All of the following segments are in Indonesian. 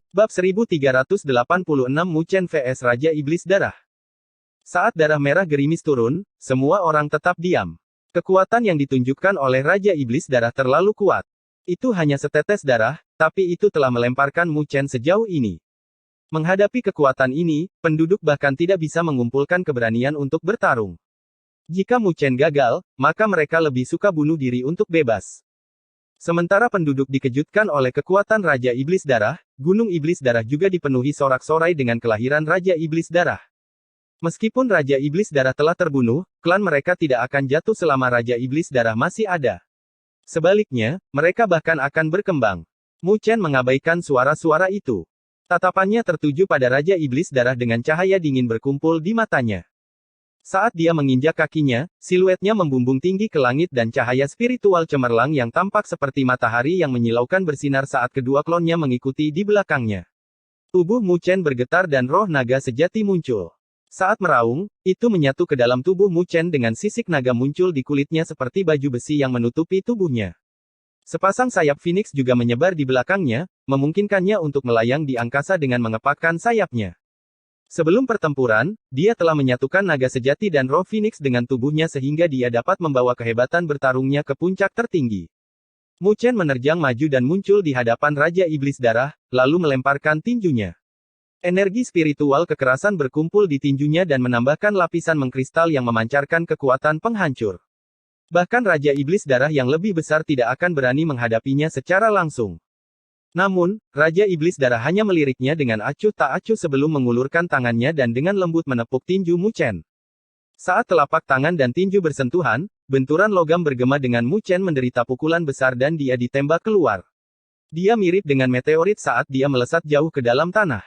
Bab 1386 Mu Chen vs Raja Iblis Darah. Saat darah merah gerimis turun, semua orang tetap diam. Kekuatan yang ditunjukkan oleh Raja Iblis Darah terlalu kuat. Itu hanya setetes darah, tapi itu telah melemparkan Mu Chen sejauh ini. Menghadapi kekuatan ini, penduduk bahkan tidak bisa mengumpulkan keberanian untuk bertarung. Jika Mu Chen gagal, maka mereka lebih suka bunuh diri untuk bebas. Sementara penduduk dikejutkan oleh kekuatan Raja Iblis Darah, Gunung Iblis Darah juga dipenuhi sorak-sorai dengan kelahiran Raja Iblis Darah. Meskipun Raja Iblis Darah telah terbunuh, klan mereka tidak akan jatuh selama Raja Iblis Darah masih ada. Sebaliknya, mereka bahkan akan berkembang. Mu Chen mengabaikan suara-suara itu. Tatapannya tertuju pada Raja Iblis Darah dengan cahaya dingin berkumpul di matanya. Saat dia menginjak kakinya, siluetnya membumbung tinggi ke langit dan cahaya spiritual cemerlang yang tampak seperti matahari yang menyilaukan bersinar saat kedua klonnya mengikuti di belakangnya. Tubuh Mu Chen bergetar dan roh naga sejati muncul. Saat meraung, itu menyatu ke dalam tubuh Mu Chen dengan sisik naga muncul di kulitnya seperti baju besi yang menutupi tubuhnya. Sepasang sayap Phoenix juga menyebar di belakangnya, memungkinkannya untuk melayang di angkasa dengan mengepakkan sayapnya. Sebelum pertempuran, dia telah menyatukan naga sejati dan roh Phoenix dengan tubuhnya sehingga dia dapat membawa kehebatan bertarungnya ke puncak tertinggi. Mu Chen menerjang maju dan muncul di hadapan Raja Iblis Darah, lalu melemparkan tinjunya. Energi spiritual kekerasan berkumpul di tinjunya dan menambahkan lapisan mengkristal yang memancarkan kekuatan penghancur. Bahkan Raja Iblis Darah yang lebih besar tidak akan berani menghadapinya secara langsung. Namun, Raja Iblis Darah hanya meliriknya dengan acuh tak acuh sebelum mengulurkan tangannya dan dengan lembut menepuk tinju Mu Chen. Saat telapak tangan dan tinju bersentuhan, benturan logam bergema dengan Mu Chen menderita pukulan besar dan dia ditembak keluar. Dia mirip dengan meteorit saat dia melesat jauh ke dalam tanah.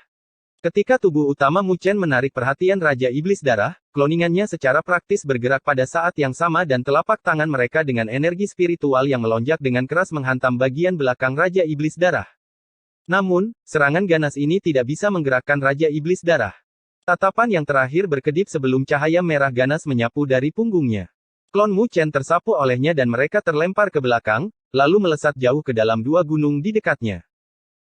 Ketika tubuh utama Mu Chen menarik perhatian Raja Iblis Darah, kloningannya secara praktis bergerak pada saat yang sama dan telapak tangan mereka dengan energi spiritual yang melonjak dengan keras menghantam bagian belakang Raja Iblis Darah. Namun, serangan ganas ini tidak bisa menggerakkan Raja Iblis Darah. Tatapan yang terakhir berkedip sebelum cahaya merah ganas menyapu dari punggungnya. Klon Mu Chen tersapu olehnya dan mereka terlempar ke belakang, lalu melesat jauh ke dalam dua gunung di dekatnya.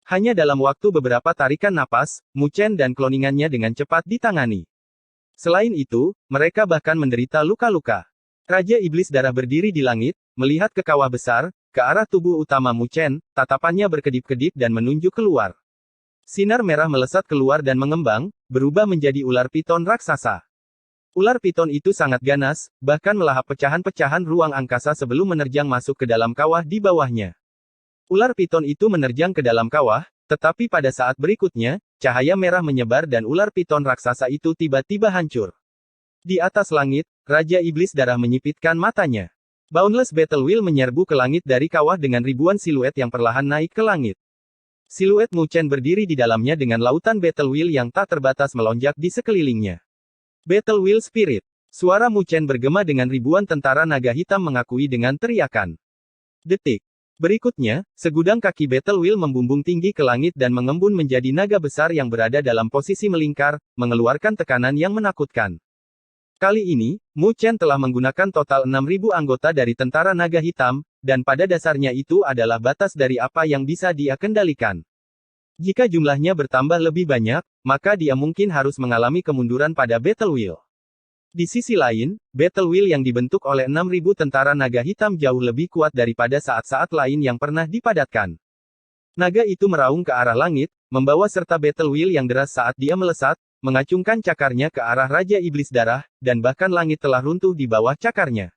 Hanya dalam waktu beberapa tarikan napas, Mu Chen dan kloningannya dengan cepat ditangani. Selain itu, mereka bahkan menderita luka-luka. Raja Iblis Darah berdiri di langit, melihat ke kawah besar, ke arah tubuh utama Mu Chen, tatapannya berkedip-kedip dan menunjuk keluar. Sinar merah melesat keluar dan mengembang, berubah menjadi ular piton raksasa. Ular piton itu sangat ganas, bahkan melahap pecahan-pecahan ruang angkasa sebelum menerjang masuk ke dalam kawah di bawahnya. Ular piton itu menerjang ke dalam kawah, tetapi pada saat berikutnya, cahaya merah menyebar dan ular piton raksasa itu tiba-tiba hancur. Di atas langit, Raja Iblis Darah menyipitkan matanya. Boundless Battle Wheel menyerbu ke langit dari kawah dengan ribuan siluet yang perlahan naik ke langit. Siluet Mu Chen berdiri di dalamnya dengan lautan Battle Wheel yang tak terbatas melonjak di sekelilingnya. Battle Wheel Spirit. Suara Mu Chen bergema dengan ribuan tentara naga hitam mengakui dengan teriakan. Detik. Berikutnya, segudang kaki Battle Wheel membumbung tinggi ke langit dan mengembun menjadi naga besar yang berada dalam posisi melingkar, mengeluarkan tekanan yang menakutkan. Kali ini, Mu Chen telah menggunakan total 6.000 anggota dari tentara naga hitam, dan pada dasarnya itu adalah batas dari apa yang bisa dia kendalikan. Jika jumlahnya bertambah lebih banyak, maka dia mungkin harus mengalami kemunduran pada Battle Wheel. Di sisi lain, Battle Wheel yang dibentuk oleh 6.000 tentara naga hitam jauh lebih kuat daripada saat-saat lain yang pernah dipadatkan. Naga itu meraung ke arah langit, membawa serta Battle Wheel yang deras saat dia melesat, mengacungkan cakarnya ke arah Raja Iblis Darah, dan bahkan langit telah runtuh di bawah cakarnya.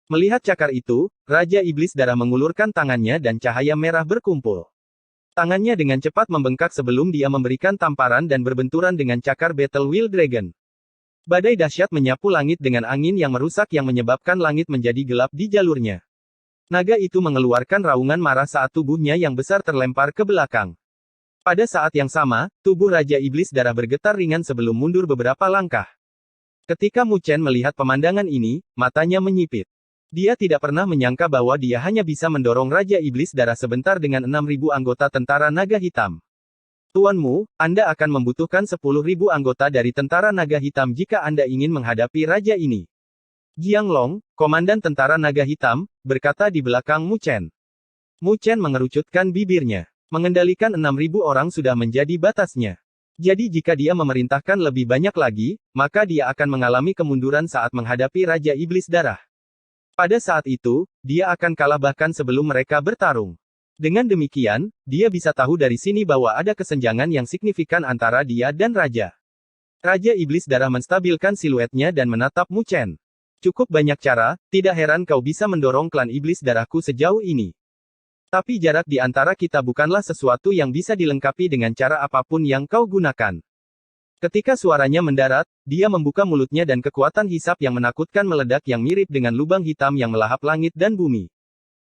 Melihat cakar itu, Raja Iblis Darah mengulurkan tangannya dan cahaya merah berkumpul. Tangannya dengan cepat membengkak sebelum dia memberikan tamparan dan berbenturan dengan cakar Battle Wheel Dragon. Badai dahsyat menyapu langit dengan angin yang merusak yang menyebabkan langit menjadi gelap di jalurnya. Naga itu mengeluarkan raungan marah saat tubuhnya yang besar terlempar ke belakang. Pada saat yang sama, tubuh Raja Iblis Darah bergetar ringan sebelum mundur beberapa langkah. Ketika Mu Chen melihat pemandangan ini, matanya menyipit. Dia tidak pernah menyangka bahwa dia hanya bisa mendorong Raja Iblis Darah sebentar dengan 6.000 anggota tentara naga hitam. Tuanmu, Anda akan membutuhkan 10.000 anggota dari tentara naga hitam jika Anda ingin menghadapi raja ini. Jiang Long, komandan tentara naga hitam, berkata di belakang Mu Chen. Mu Chen mengerucutkan bibirnya. Mengendalikan 6.000 orang sudah menjadi batasnya. Jadi jika dia memerintahkan lebih banyak lagi, maka dia akan mengalami kemunduran saat menghadapi Raja Iblis Darah. Pada saat itu, dia akan kalah bahkan sebelum mereka bertarung. Dengan demikian, dia bisa tahu dari sini bahwa ada kesenjangan yang signifikan antara dia dan Raja. Raja Iblis Darah menstabilkan siluetnya dan menatap Mu Chen. Cukup banyak cara, tidak heran kau bisa mendorong klan Iblis Darahku sejauh ini. Tapi jarak di antara kita bukanlah sesuatu yang bisa dilengkapi dengan cara apapun yang kau gunakan. Ketika suaranya mendarat, dia membuka mulutnya dan kekuatan hisap yang menakutkan meledak yang mirip dengan lubang hitam yang melahap langit dan bumi.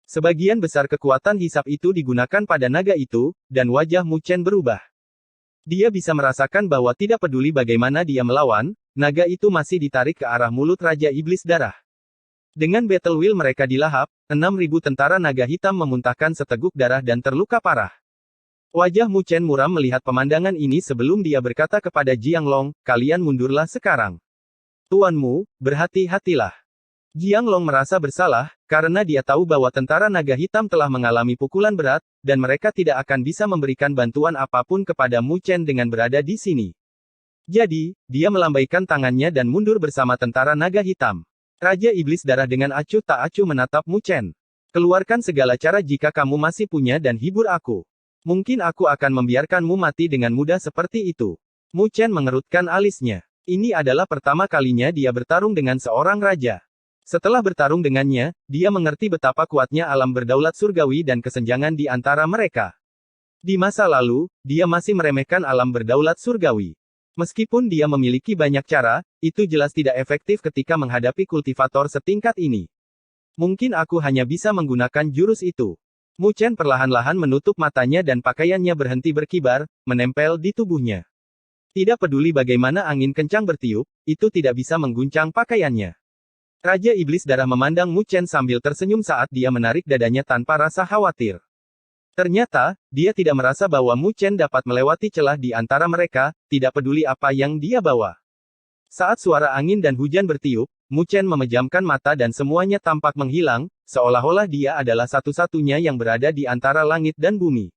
Sebagian besar kekuatan hisap itu digunakan pada naga itu, dan wajah Mu Chen berubah. Dia bisa merasakan bahwa tidak peduli bagaimana dia melawan, naga itu masih ditarik ke arah mulut Raja Iblis Darah. Dengan battle wheel mereka dilahap, 6.000 tentara naga hitam memuntahkan seteguk darah dan terluka parah. Wajah Mu Chen muram melihat pemandangan ini sebelum dia berkata kepada Jianglong, kalian mundurlah sekarang. Tuanmu, berhati-hatilah. Jianglong merasa bersalah, karena dia tahu bahwa tentara naga hitam telah mengalami pukulan berat, dan mereka tidak akan bisa memberikan bantuan apapun kepada Mu Chen dengan berada di sini. Jadi, dia melambaikan tangannya dan mundur bersama tentara naga hitam. Raja Iblis Darah dengan acuh tak acuh menatap Mu Chen. Keluarkan segala cara jika kamu masih punya dan hibur aku. Mungkin aku akan membiarkanmu mati dengan mudah seperti itu. Mu Chen mengerutkan alisnya. Ini adalah pertama kalinya dia bertarung dengan seorang raja. Setelah bertarung dengannya, dia mengerti betapa kuatnya alam berdaulat surgawi dan kesenjangan di antara mereka. Di masa lalu, dia masih meremehkan alam berdaulat surgawi. Meskipun dia memiliki banyak cara, itu jelas tidak efektif ketika menghadapi kultivator setingkat ini. Mungkin aku hanya bisa menggunakan jurus itu. Mu Chen perlahan-lahan menutup matanya dan pakaiannya berhenti berkibar, menempel di tubuhnya. Tidak peduli bagaimana angin kencang bertiup, itu tidak bisa mengguncang pakaiannya. Raja Iblis Darah memandang Mu Chen sambil tersenyum saat dia menarik dadanya tanpa rasa khawatir. Ternyata, dia tidak merasa bahwa Mu Chen dapat melewati celah di antara mereka, tidak peduli apa yang dia bawa. Saat suara angin dan hujan bertiup, Mu Chen memejamkan mata dan semuanya tampak menghilang, seolah-olah dia adalah satu-satunya yang berada di antara langit dan bumi.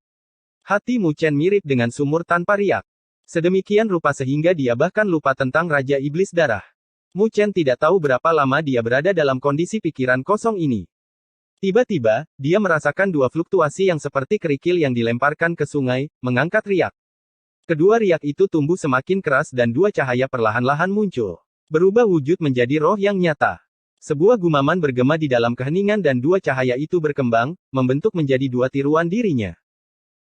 Hati Mu Chen mirip dengan sumur tanpa riak. Sedemikian rupa sehingga dia bahkan lupa tentang Raja Iblis Darah. Mu Chen tidak tahu berapa lama dia berada dalam kondisi pikiran kosong ini. Tiba-tiba, dia merasakan dua fluktuasi yang seperti kerikil yang dilemparkan ke sungai, mengangkat riak. Kedua riak itu tumbuh semakin keras dan dua cahaya perlahan-lahan muncul. Berubah wujud menjadi roh yang nyata. Sebuah gumaman bergema di dalam keheningan dan dua cahaya itu berkembang, membentuk menjadi dua tiruan dirinya.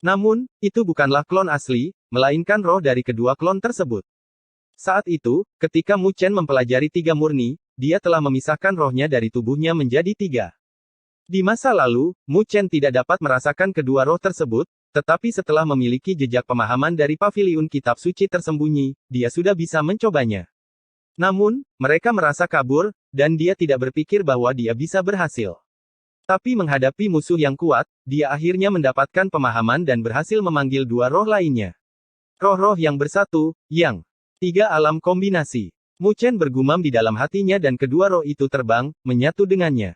Namun, itu bukanlah klon asli, melainkan roh dari kedua klon tersebut. Saat itu, ketika Mu Chen mempelajari tiga murni, dia telah memisahkan rohnya dari tubuhnya menjadi tiga. Di masa lalu, Mu Chen tidak dapat merasakan kedua roh tersebut, tetapi setelah memiliki jejak pemahaman dari paviliun kitab suci tersembunyi, dia sudah bisa mencobanya. Namun, mereka merasa kabur, dan dia tidak berpikir bahwa dia bisa berhasil. Tapi menghadapi musuh yang kuat, dia akhirnya mendapatkan pemahaman dan berhasil memanggil dua roh lainnya. Roh-roh yang bersatu, yang tiga alam kombinasi. Mu Chen bergumam di dalam hatinya dan kedua roh itu terbang, menyatu dengannya.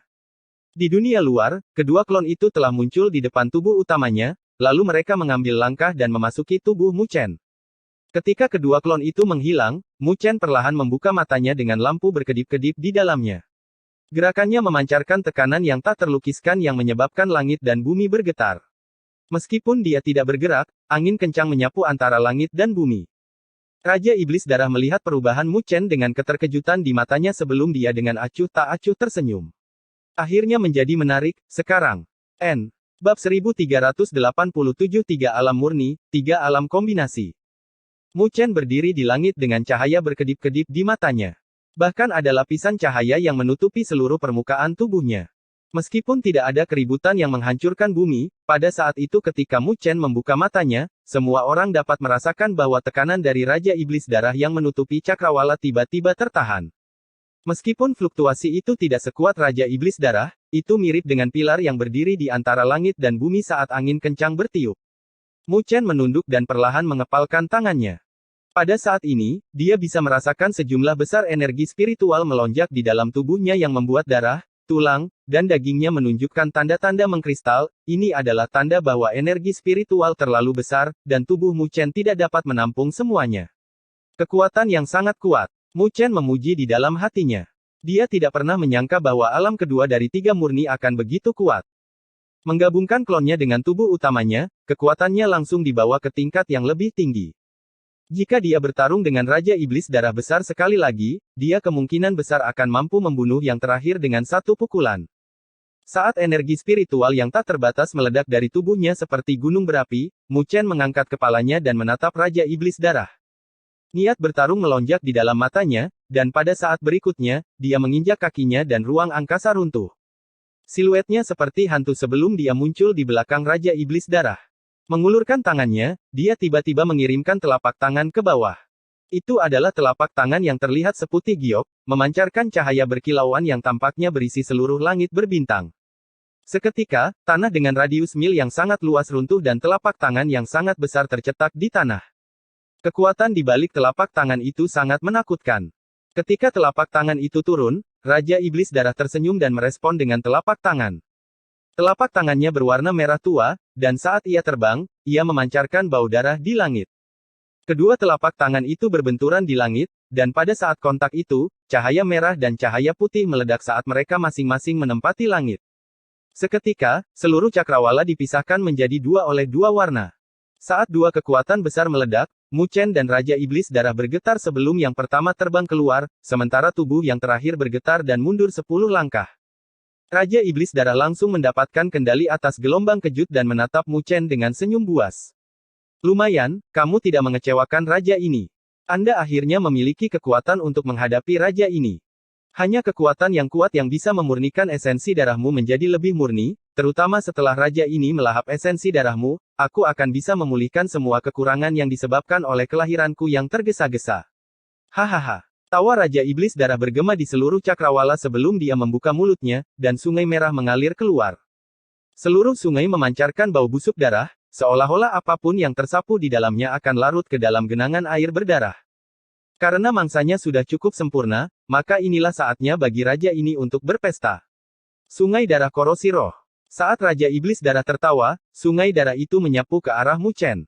Di dunia luar, kedua klon itu telah muncul di depan tubuh utamanya, lalu mereka mengambil langkah dan memasuki tubuh Mu Chen. Ketika kedua klon itu menghilang, Mu Chen perlahan membuka matanya dengan lampu berkedip-kedip di dalamnya. Gerakannya memancarkan tekanan yang tak terlukiskan yang menyebabkan langit dan bumi bergetar. Meskipun dia tidak bergerak, angin kencang menyapu antara langit dan bumi. Raja Iblis Darah melihat perubahan Mu Chen dengan keterkejutan di matanya sebelum dia dengan acuh tak acuh tersenyum. Akhirnya menjadi menarik, sekarang. Bab 1387 Tiga alam murni, tiga alam kombinasi. Mu Chen berdiri di langit dengan cahaya berkedip-kedip di matanya. Bahkan ada lapisan cahaya yang menutupi seluruh permukaan tubuhnya. Meskipun tidak ada keributan yang menghancurkan bumi, pada saat itu ketika Mu Chen membuka matanya, semua orang dapat merasakan bahwa tekanan dari Raja Iblis Darah yang menutupi cakrawala tiba-tiba tertahan. Meskipun fluktuasi itu tidak sekuat Raja Iblis Darah, itu mirip dengan pilar yang berdiri di antara langit dan bumi saat angin kencang bertiup. Mu Chen menunduk dan perlahan mengepalkan tangannya. Pada saat ini, dia bisa merasakan sejumlah besar energi spiritual melonjak di dalam tubuhnya yang membuat darah, tulang, dan dagingnya menunjukkan tanda-tanda mengkristal. Ini adalah tanda bahwa energi spiritual terlalu besar, dan tubuh Mu Chen tidak dapat menampung semuanya. Kekuatan yang sangat kuat. Mu Chen memuji di dalam hatinya. Dia tidak pernah menyangka bahwa alam kedua dari tiga murni akan begitu kuat. Menggabungkan klonnya dengan tubuh utamanya, kekuatannya langsung dibawa ke tingkat yang lebih tinggi. Jika dia bertarung dengan Raja Iblis Darah besar sekali lagi, dia kemungkinan besar akan mampu membunuh yang terakhir dengan satu pukulan. Saat energi spiritual yang tak terbatas meledak dari tubuhnya seperti gunung berapi, Mu Chen mengangkat kepalanya dan menatap Raja Iblis Darah. Niat bertarung melonjak di dalam matanya, dan pada saat berikutnya, dia menginjak kakinya dan ruang angkasa runtuh. Siluetnya seperti hantu sebelum dia muncul di belakang Raja Iblis Darah. Mengulurkan tangannya, dia tiba-tiba mengirimkan telapak tangan ke bawah. Itu adalah telapak tangan yang terlihat seputih giok, memancarkan cahaya berkilauan yang tampaknya berisi seluruh langit berbintang. Seketika, tanah dengan radius mil yang sangat luas runtuh dan telapak tangan yang sangat besar tercetak di tanah. Kekuatan di balik telapak tangan itu sangat menakutkan. Ketika telapak tangan itu turun, Raja Iblis Darah tersenyum dan merespon dengan telapak tangan. Telapak tangannya berwarna merah tua, dan saat ia terbang, ia memancarkan bau darah di langit. Kedua telapak tangan itu berbenturan di langit, dan pada saat kontak itu, cahaya merah dan cahaya putih meledak saat mereka masing-masing menempati langit. Seketika, seluruh cakrawala dipisahkan menjadi dua oleh dua warna. Saat dua kekuatan besar meledak, Mu Chen dan Raja Iblis Darah bergetar sebelum yang pertama terbang keluar, sementara tubuh yang terakhir bergetar dan mundur 10 langkah. Raja Iblis Darah langsung mendapatkan kendali atas gelombang kejut dan menatap Mu Chen dengan senyum buas. Lumayan, kamu tidak mengecewakan raja ini. Anda akhirnya memiliki kekuatan untuk menghadapi raja ini. Hanya kekuatan yang kuat yang bisa memurnikan esensi darahmu menjadi lebih murni, terutama setelah raja ini melahap esensi darahmu, aku akan bisa memulihkan semua kekurangan yang disebabkan oleh kelahiranku yang tergesa-gesa. Hahaha. Tawa Raja Iblis Darah bergema di seluruh cakrawala sebelum dia membuka mulutnya, dan sungai merah mengalir keluar. Seluruh sungai memancarkan bau busuk darah, seolah-olah apapun yang tersapu di dalamnya akan larut ke dalam genangan air berdarah. Karena mangsanya sudah cukup sempurna, maka inilah saatnya bagi raja ini untuk berpesta. Sungai Darah Korosi Roh. Saat Raja Iblis Darah tertawa, sungai darah itu menyapu ke arah Mu Chen.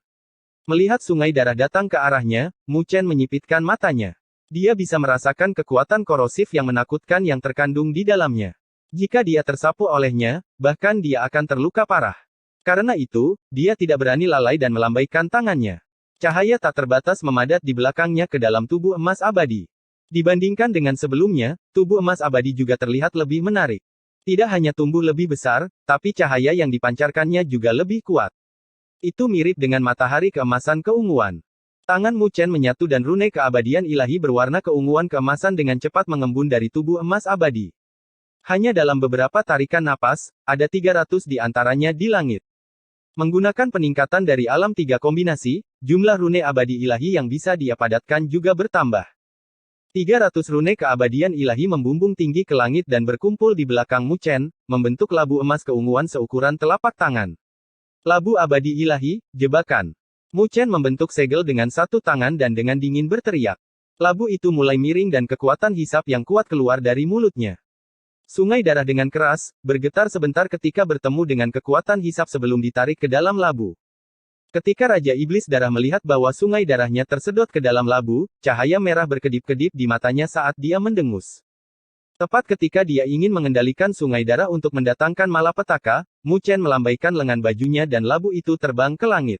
Melihat sungai darah datang ke arahnya, Mu Chen menyipitkan matanya. Dia bisa merasakan kekuatan korosif yang menakutkan yang terkandung di dalamnya. Jika dia tersapu olehnya, bahkan dia akan terluka parah. Karena itu, dia tidak berani lalai dan melambaikan tangannya. Cahaya tak terbatas memadat di belakangnya ke dalam tubuh emas abadi. Dibandingkan dengan sebelumnya, tubuh emas abadi juga terlihat lebih menarik. Tidak hanya tumbuh lebih besar, tapi cahaya yang dipancarkannya juga lebih kuat. Itu mirip dengan matahari keemasan keunguan. Tangan Mu Chen menyatu dan rune keabadian ilahi berwarna keunguan keemasan dengan cepat mengembun dari tubuh emas abadi. Hanya dalam beberapa tarikan napas, ada 300 di antaranya di langit. Menggunakan peningkatan dari alam 3 kombinasi, jumlah rune abadi ilahi yang bisa dia padatkan juga bertambah. 300 rune keabadian ilahi membumbung tinggi ke langit dan berkumpul di belakang Mu Chen, membentuk labu emas keunguan seukuran telapak tangan. Labu abadi ilahi, jebakan. Mu Chen membentuk segel dengan satu tangan dan dengan dingin berteriak. Labu itu mulai miring dan kekuatan hisap yang kuat keluar dari mulutnya. Sungai darah dengan keras, bergetar sebentar ketika bertemu dengan kekuatan hisap sebelum ditarik ke dalam labu. Ketika Raja Iblis Darah melihat bahwa sungai darahnya tersedot ke dalam labu, cahaya merah berkedip-kedip di matanya saat dia mendengus. Tepat ketika dia ingin mengendalikan sungai darah untuk mendatangkan malapetaka, Mu Chen melambaikan lengan bajunya dan labu itu terbang ke langit.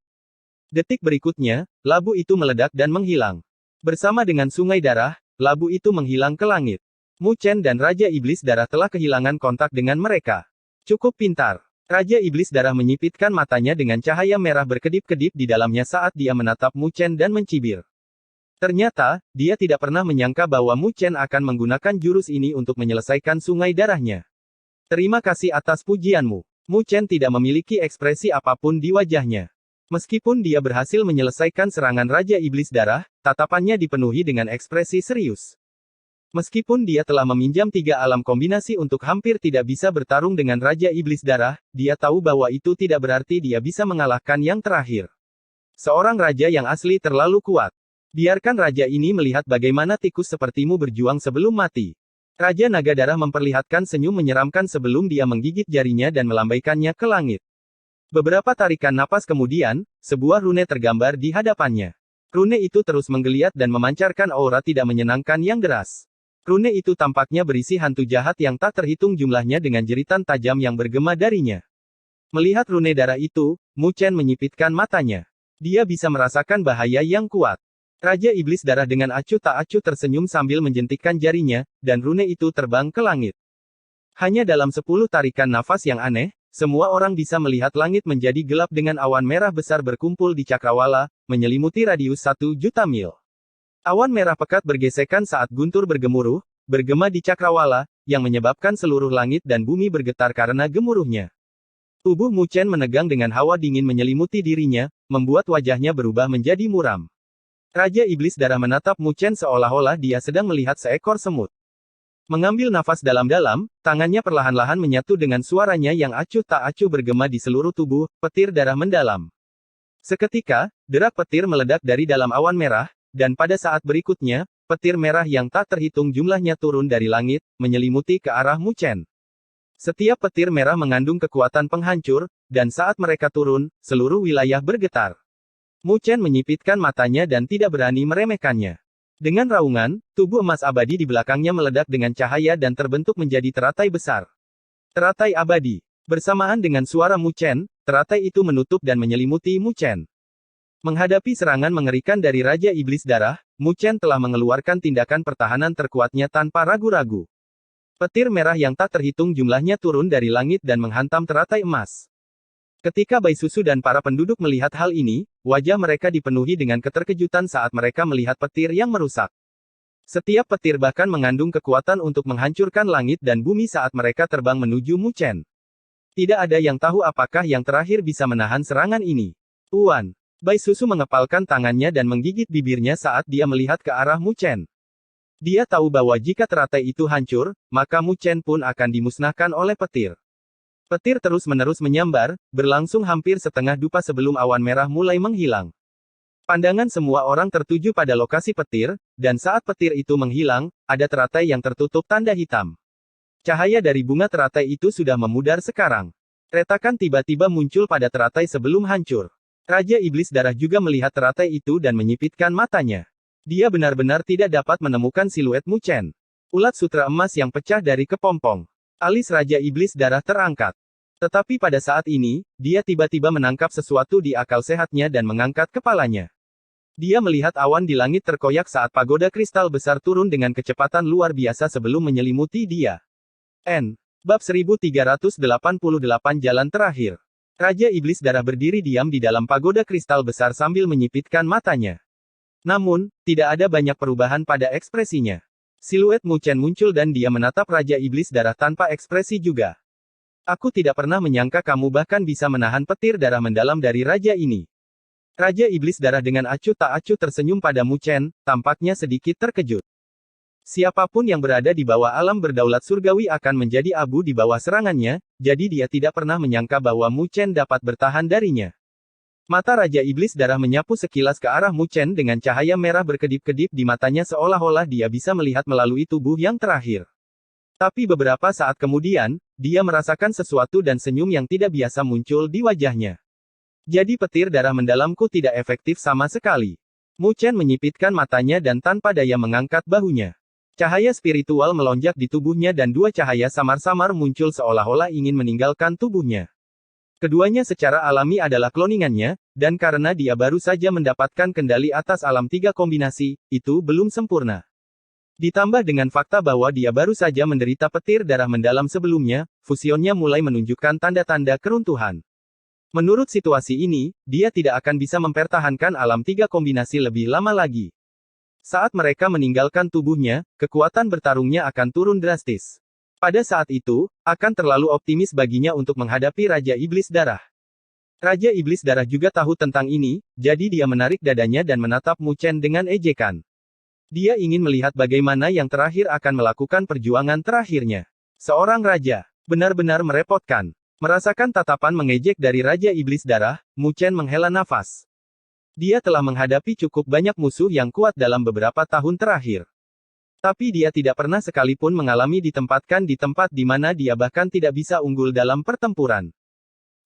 Detik berikutnya, labu itu meledak dan menghilang. Bersama dengan sungai darah, labu itu menghilang ke langit. Mu Chen dan Raja Iblis Darah telah kehilangan kontak dengan mereka. Cukup pintar. Raja Iblis Darah menyipitkan matanya dengan cahaya merah berkedip-kedip di dalamnya saat dia menatap Mu Chen dan mencibir. Ternyata, dia tidak pernah menyangka bahwa Mu Chen akan menggunakan jurus ini untuk menyelesaikan sungai darahnya. Terima kasih atas pujianmu. Mu Chen tidak memiliki ekspresi apapun di wajahnya. Meskipun dia berhasil menyelesaikan serangan Raja Iblis Darah, tatapannya dipenuhi dengan ekspresi serius. Meskipun dia telah meminjam 3 alam kombinasi untuk hampir tidak bisa bertarung dengan Raja Iblis Darah, dia tahu bahwa itu tidak berarti dia bisa mengalahkan yang terakhir. Seorang raja yang asli terlalu kuat. Biarkan raja ini melihat bagaimana tikus sepertimu berjuang sebelum mati. Raja Naga Darah memperlihatkan senyum menyeramkan sebelum dia menggigit jarinya dan melambaikannya ke langit. Beberapa tarikan napas kemudian, sebuah rune tergambar di hadapannya. Rune itu terus menggeliat dan memancarkan aura tidak menyenangkan yang deras. Rune itu tampaknya berisi hantu jahat yang tak terhitung jumlahnya dengan jeritan tajam yang bergema darinya. Melihat rune darah itu, Mu Chen menyipitkan matanya. Dia bisa merasakan bahaya yang kuat. Raja Iblis Darah dengan acuh tak acuh tersenyum sambil menjentikkan jarinya, dan rune itu terbang ke langit. Hanya dalam 10 tarikan nafas yang aneh, semua orang bisa melihat langit menjadi gelap dengan awan merah besar berkumpul di cakrawala, menyelimuti radius 1 juta mil. Awan merah pekat bergesekan saat guntur bergemuruh, bergema di cakrawala, yang menyebabkan seluruh langit dan bumi bergetar karena gemuruhnya. Tubuh Mu Chen menegang dengan hawa dingin menyelimuti dirinya, membuat wajahnya berubah menjadi muram. Raja Iblis Darah menatap Mu Chen seolah-olah dia sedang melihat seekor semut. Mengambil nafas dalam-dalam, tangannya perlahan-lahan menyatu dengan suaranya yang acuh tak acuh bergema di seluruh tubuh, petir darah mendalam. Seketika, derak petir meledak dari dalam awan merah, dan pada saat berikutnya, petir merah yang tak terhitung jumlahnya turun dari langit, menyelimuti ke arah Mu Chen. Setiap petir merah mengandung kekuatan penghancur, dan saat mereka turun, seluruh wilayah bergetar. Mu Chen menyipitkan matanya dan tidak berani meremehkannya. Dengan raungan, tubuh emas abadi di belakangnya meledak dengan cahaya dan terbentuk menjadi teratai besar. Teratai abadi. Bersamaan dengan suara Mu Chen, teratai itu menutup dan menyelimuti Mu Chen. Menghadapi serangan mengerikan dari Raja Iblis Darah, Mu Chen telah mengeluarkan tindakan pertahanan terkuatnya tanpa ragu-ragu. Petir merah yang tak terhitung jumlahnya turun dari langit dan menghantam teratai emas. Ketika Bai Susu dan para penduduk melihat hal ini, wajah mereka dipenuhi dengan keterkejutan saat mereka melihat petir yang merusak. Setiap petir bahkan mengandung kekuatan untuk menghancurkan langit dan bumi saat mereka terbang menuju Mu Chen. Tidak ada yang tahu apakah yang terakhir bisa menahan serangan ini. Tuan. Bai Susu mengepalkan tangannya dan menggigit bibirnya saat dia melihat ke arah Mu Chen. Dia tahu bahwa jika teratai itu hancur, maka Mu Chen pun akan dimusnahkan oleh petir. Petir terus-menerus menyambar, berlangsung hampir setengah dupa sebelum awan merah mulai menghilang. Pandangan semua orang tertuju pada lokasi petir, dan saat petir itu menghilang, ada teratai yang tertutup tanda hitam. Cahaya dari bunga teratai itu sudah memudar sekarang. Retakan tiba-tiba muncul pada teratai sebelum hancur. Raja Iblis Darah juga melihat teratai itu dan menyipitkan matanya. Dia benar-benar tidak dapat menemukan siluet Mu Chen. Ulat sutra emas yang pecah dari kepompong. Alis Raja Iblis Darah terangkat. Tetapi pada saat ini, dia tiba-tiba menangkap sesuatu di akal sehatnya dan mengangkat kepalanya. Dia melihat awan di langit terkoyak saat pagoda kristal besar turun dengan kecepatan luar biasa sebelum menyelimuti dia. Bab 1388 Jalan Terakhir. Raja Iblis Darah berdiri diam di dalam pagoda kristal besar sambil menyipitkan matanya. Namun, tidak ada banyak perubahan pada ekspresinya. Siluet Mu Chen muncul dan dia menatap Raja Iblis Darah tanpa ekspresi juga. Aku tidak pernah menyangka kamu bahkan bisa menahan petir darah mendalam dari raja ini. Raja Iblis Darah dengan acuh tak acuh tersenyum pada Mu Chen, tampaknya sedikit terkejut. Siapapun yang berada di bawah alam berdaulat surgawi akan menjadi abu di bawah serangannya, jadi dia tidak pernah menyangka bahwa Mu Chen dapat bertahan darinya. Mata Raja Iblis Darah menyapu sekilas ke arah Mu Chen dengan cahaya merah berkedip-kedip di matanya seolah-olah dia bisa melihat melalui tubuh yang terakhir. Tapi beberapa saat kemudian, dia merasakan sesuatu dan senyum yang tidak biasa muncul di wajahnya. Jadi petir darah mendalamku tidak efektif sama sekali. Mu Chen menyipitkan matanya dan tanpa daya mengangkat bahunya. Cahaya spiritual melonjak di tubuhnya dan dua cahaya samar-samar muncul seolah-olah ingin meninggalkan tubuhnya. Keduanya secara alami adalah kloningannya, dan karena dia baru saja mendapatkan kendali atas alam tiga kombinasi, itu belum sempurna. Ditambah dengan fakta bahwa dia baru saja menderita petir darah mendalam sebelumnya, fusionnya mulai menunjukkan tanda-tanda keruntuhan. Menurut situasi ini, dia tidak akan bisa mempertahankan alam tiga kombinasi lebih lama lagi. Saat mereka meninggalkan tubuhnya, kekuatan bertarungnya akan turun drastis. Pada saat itu, akan terlalu optimis baginya untuk menghadapi Raja Iblis Darah. Raja Iblis Darah juga tahu tentang ini, jadi dia menarik dadanya dan menatap Mu Chen dengan ejekan. Dia ingin melihat bagaimana yang terakhir akan melakukan perjuangan terakhirnya. Seorang raja, benar-benar merepotkan. Merasakan tatapan mengejek dari Raja Iblis Darah, Mu Chen menghela nafas. Dia telah menghadapi cukup banyak musuh yang kuat dalam beberapa tahun terakhir. Tapi dia tidak pernah sekalipun mengalami ditempatkan di tempat di mana dia bahkan tidak bisa unggul dalam pertempuran.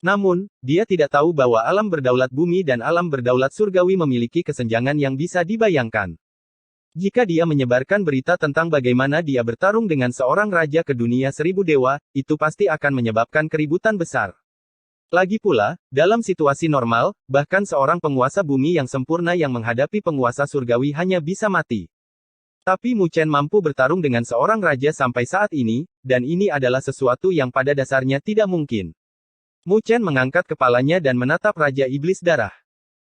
Namun, dia tidak tahu bahwa alam berdaulat bumi dan alam berdaulat surgawi memiliki kesenjangan yang bisa dibayangkan. Jika dia menyebarkan berita tentang bagaimana dia bertarung dengan seorang raja ke dunia 1000 dewa, itu pasti akan menyebabkan keributan besar. Lagi pula, dalam situasi normal, bahkan seorang penguasa bumi yang sempurna yang menghadapi penguasa surgawi hanya bisa mati. Tapi Mu Chen mampu bertarung dengan seorang raja sampai saat ini, dan ini adalah sesuatu yang pada dasarnya tidak mungkin. Mu Chen mengangkat kepalanya dan menatap Raja Iblis Darah.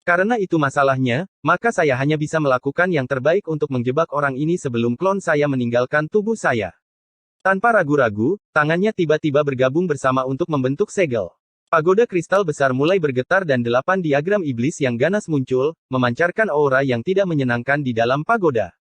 Karena itu masalahnya, maka saya hanya bisa melakukan yang terbaik untuk menjebak orang ini sebelum klon saya meninggalkan tubuh saya. Tanpa ragu-ragu, tangannya tiba-tiba bergabung bersama untuk membentuk segel. Pagoda kristal besar mulai bergetar dan 8 diagram iblis yang ganas muncul, memancarkan aura yang tidak menyenangkan di dalam pagoda.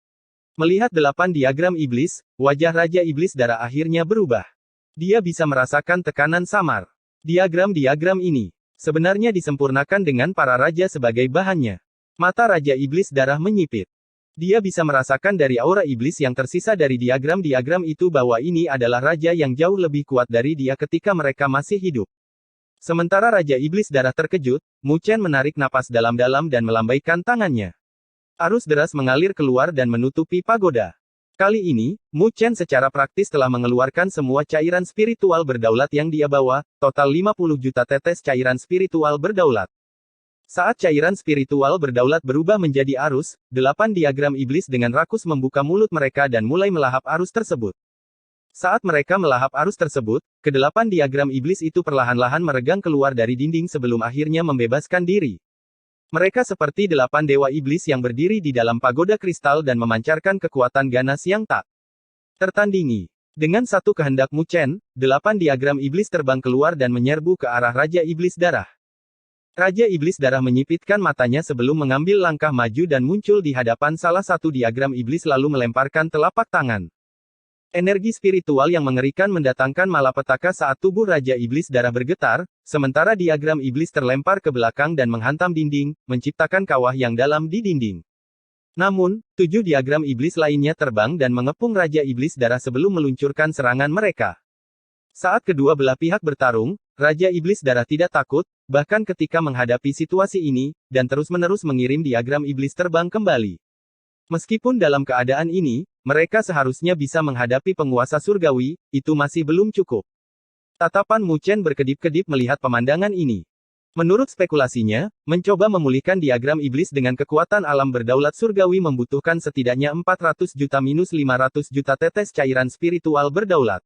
Melihat 8 diagram iblis, wajah Raja Iblis Darah akhirnya berubah. Dia bisa merasakan tekanan samar. Diagram-diagram ini sebenarnya disempurnakan dengan para raja sebagai bahannya. Mata Raja Iblis Darah menyipit. Dia bisa merasakan dari aura iblis yang tersisa dari diagram-diagram itu bahwa ini adalah raja yang jauh lebih kuat dari dia ketika mereka masih hidup. Sementara Raja Iblis Darah terkejut, Mu Chen menarik napas dalam-dalam dan melambaikan tangannya. Arus deras mengalir keluar dan menutupi pagoda. Kali ini, Mu Chen secara praktis telah mengeluarkan semua cairan spiritual berdaulat yang dia bawa, total 50 juta tetes cairan spiritual berdaulat. Saat cairan spiritual berdaulat berubah menjadi arus, 8 diagram iblis dengan rakus membuka mulut mereka dan mulai melahap arus tersebut. Saat mereka melahap arus tersebut, ke-8 diagram iblis itu perlahan-lahan meregang keluar dari dinding sebelum akhirnya membebaskan diri. Mereka seperti 8 dewa iblis yang berdiri di dalam pagoda kristal dan memancarkan kekuatan ganas yang tak tertandingi. Dengan satu kehendak Mu Chen, 8 diagram iblis terbang keluar dan menyerbu ke arah Raja Iblis Darah. Raja Iblis Darah menyipitkan matanya sebelum mengambil langkah maju dan muncul di hadapan salah satu diagram iblis lalu melemparkan telapak tangan. Energi spiritual yang mengerikan mendatangkan malapetaka saat tubuh Raja Iblis Darah bergetar, sementara diagram iblis terlempar ke belakang dan menghantam dinding, menciptakan kawah yang dalam di dinding. Namun, 7 diagram iblis lainnya terbang dan mengepung Raja Iblis Darah sebelum meluncurkan serangan mereka. Saat kedua belah pihak bertarung, Raja Iblis Darah tidak takut, bahkan ketika menghadapi situasi ini, dan terus-menerus mengirim diagram iblis terbang kembali. Meskipun dalam keadaan ini, mereka seharusnya bisa menghadapi penguasa surgawi, itu masih belum cukup. Tatapan Mu Chen berkedip-kedip melihat pemandangan ini. Menurut spekulasinya, mencoba memulihkan diagram iblis dengan kekuatan alam berdaulat surgawi membutuhkan setidaknya 400 juta minus 500 juta tetes cairan spiritual berdaulat.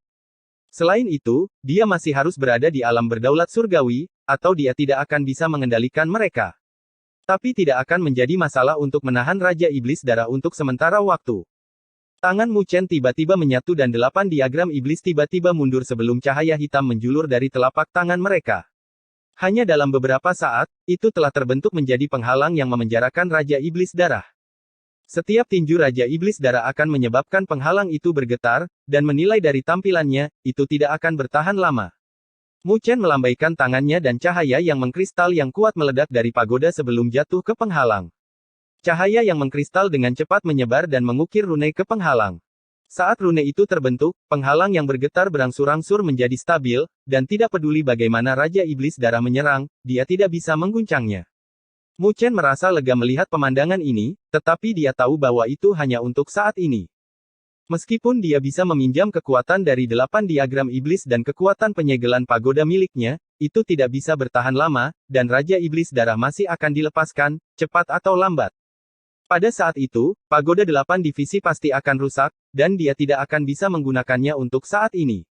Selain itu, dia masih harus berada di alam berdaulat surgawi, atau dia tidak akan bisa mengendalikan mereka. Tapi tidak akan menjadi masalah untuk menahan Raja Iblis Darah untuk sementara waktu. Tangan Mu Chen tiba-tiba menyatu dan 8 diagram iblis tiba-tiba mundur sebelum cahaya hitam menjulur dari telapak tangan mereka. Hanya dalam beberapa saat, itu telah terbentuk menjadi penghalang yang memenjarakan Raja Iblis Darah. Setiap tinju Raja Iblis Darah akan menyebabkan penghalang itu bergetar, dan menilai dari tampilannya, itu tidak akan bertahan lama. Mu Chen melambaikan tangannya dan cahaya yang mengkristal yang kuat meledak dari pagoda sebelum jatuh ke penghalang. Cahaya yang mengkristal dengan cepat menyebar dan mengukir rune ke penghalang. Saat rune itu terbentuk, penghalang yang bergetar berangsur-angsur menjadi stabil, dan tidak peduli bagaimana Raja Iblis Darah menyerang, dia tidak bisa mengguncangnya. Mu Chen merasa lega melihat pemandangan ini, tetapi dia tahu bahwa itu hanya untuk saat ini. Meskipun dia bisa meminjam kekuatan dari 8 diagram iblis dan kekuatan penyegelan pagoda miliknya, itu tidak bisa bertahan lama, dan Raja Iblis Darah masih akan dilepaskan, cepat atau lambat. Pada saat itu, pagoda 8 divisi pasti akan rusak, dan dia tidak akan bisa menggunakannya untuk saat ini.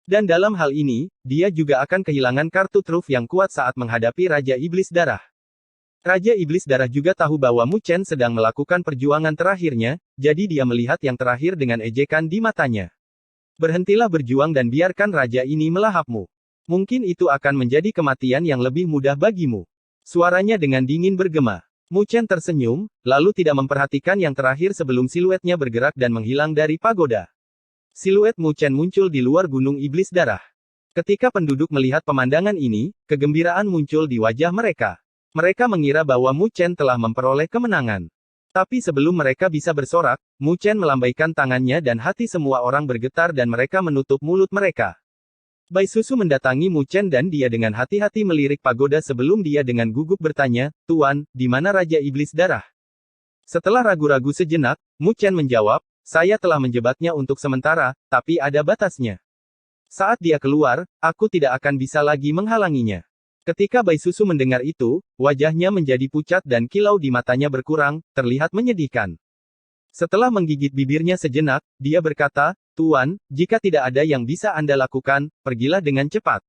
Dan dalam hal ini, dia juga akan kehilangan kartu truf yang kuat saat menghadapi Raja Iblis Darah. Raja Iblis Darah juga tahu bahwa Mu Chen sedang melakukan perjuangan terakhirnya, jadi dia melihat yang terakhir dengan ejekan di matanya. Berhentilah berjuang dan biarkan raja ini melahapmu. Mungkin itu akan menjadi kematian yang lebih mudah bagimu. Suaranya dengan dingin bergema. Mu Chen tersenyum, lalu tidak memperhatikan yang terakhir sebelum siluetnya bergerak dan menghilang dari pagoda. Siluet Mu Chen muncul di luar Gunung Iblis Darah. Ketika penduduk melihat pemandangan ini, kegembiraan muncul di wajah mereka. Mereka mengira bahwa Mu Chen telah memperoleh kemenangan. Tapi sebelum mereka bisa bersorak, Mu Chen melambaikan tangannya dan hati semua orang bergetar dan mereka menutup mulut mereka. Bai Susu mendatangi Mu Chen dan dia dengan hati-hati melirik pagoda sebelum dia dengan gugup bertanya, "Tuan, di mana Raja Iblis Darah?" Setelah ragu-ragu sejenak, Mu Chen menjawab, "Saya telah menjebaknya untuk sementara, tapi ada batasnya. Saat dia keluar, aku tidak akan bisa lagi menghalanginya." Ketika Bai Susu mendengar itu, wajahnya menjadi pucat dan kilau di matanya berkurang, terlihat menyedihkan. Setelah menggigit bibirnya sejenak, dia berkata, "Tuan, jika tidak ada yang bisa Anda lakukan, pergilah dengan cepat."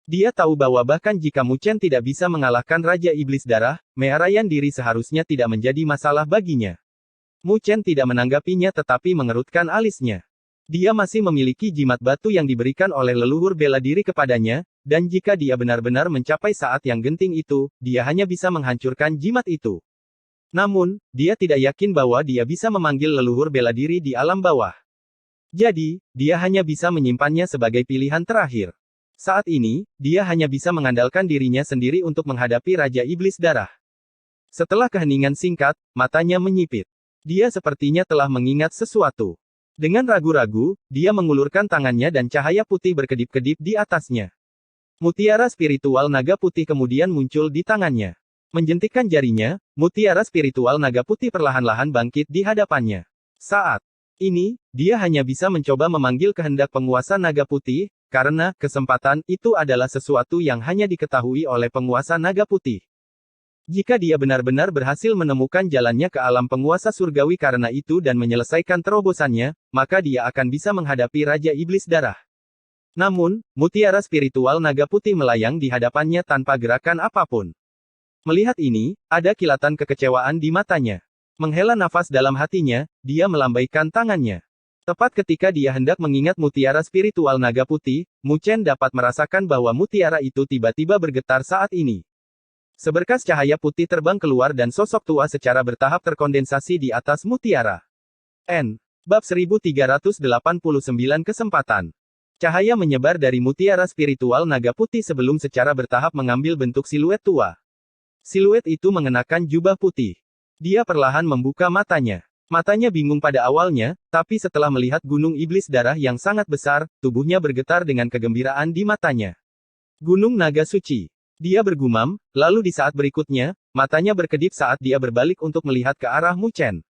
Dia tahu bahwa bahkan jika Mu Chen tidak bisa mengalahkan Raja Iblis Darah, menyerahkan diri seharusnya tidak menjadi masalah baginya. Mu Chen tidak menanggapinya tetapi mengerutkan alisnya. Dia masih memiliki jimat batu yang diberikan oleh leluhur bela diri kepadanya, dan jika dia benar-benar mencapai saat yang genting itu, dia hanya bisa menghancurkan jimat itu. Namun, dia tidak yakin bahwa dia bisa memanggil leluhur bela diri di alam bawah. Jadi, dia hanya bisa menyimpannya sebagai pilihan terakhir. Saat ini, dia hanya bisa mengandalkan dirinya sendiri untuk menghadapi Raja Iblis Darah. Setelah keheningan singkat, matanya menyipit. Dia sepertinya telah mengingat sesuatu. Dengan ragu-ragu, dia mengulurkan tangannya dan cahaya putih berkedip-kedip di atasnya. Mutiara spiritual naga putih kemudian muncul di tangannya. Menjentikkan jarinya, mutiara spiritual naga putih perlahan-lahan bangkit di hadapannya. Saat ini, dia hanya bisa mencoba memanggil kehendak penguasa naga putih, karena kesempatan itu adalah sesuatu yang hanya diketahui oleh penguasa naga putih. Jika dia benar-benar berhasil menemukan jalannya ke alam penguasa surgawi karena itu dan menyelesaikan terobosannya, maka dia akan bisa menghadapi Raja Iblis Darah. Namun, mutiara spiritual naga putih melayang di hadapannya tanpa gerakan apapun. Melihat ini, ada kilatan kekecewaan di matanya. Menghela nafas dalam hatinya, dia melambaikan tangannya. Tepat ketika dia hendak mengingat mutiara spiritual naga putih, Mu Chen dapat merasakan bahwa mutiara itu tiba-tiba bergetar saat ini. Seberkas cahaya putih terbang keluar dan sosok tua secara bertahap terkondensasi di atas mutiara. Bab 1389 Kesempatan. Cahaya menyebar dari mutiara spiritual naga putih sebelum secara bertahap mengambil bentuk siluet tua. Siluet itu mengenakan jubah putih. Dia perlahan membuka matanya. Matanya bingung pada awalnya, tapi setelah melihat gunung iblis darah yang sangat besar, tubuhnya bergetar dengan kegembiraan di matanya. Gunung Naga Suci. Dia bergumam, lalu di saat berikutnya, matanya berkedip saat dia berbalik untuk melihat ke arah Mu Chen.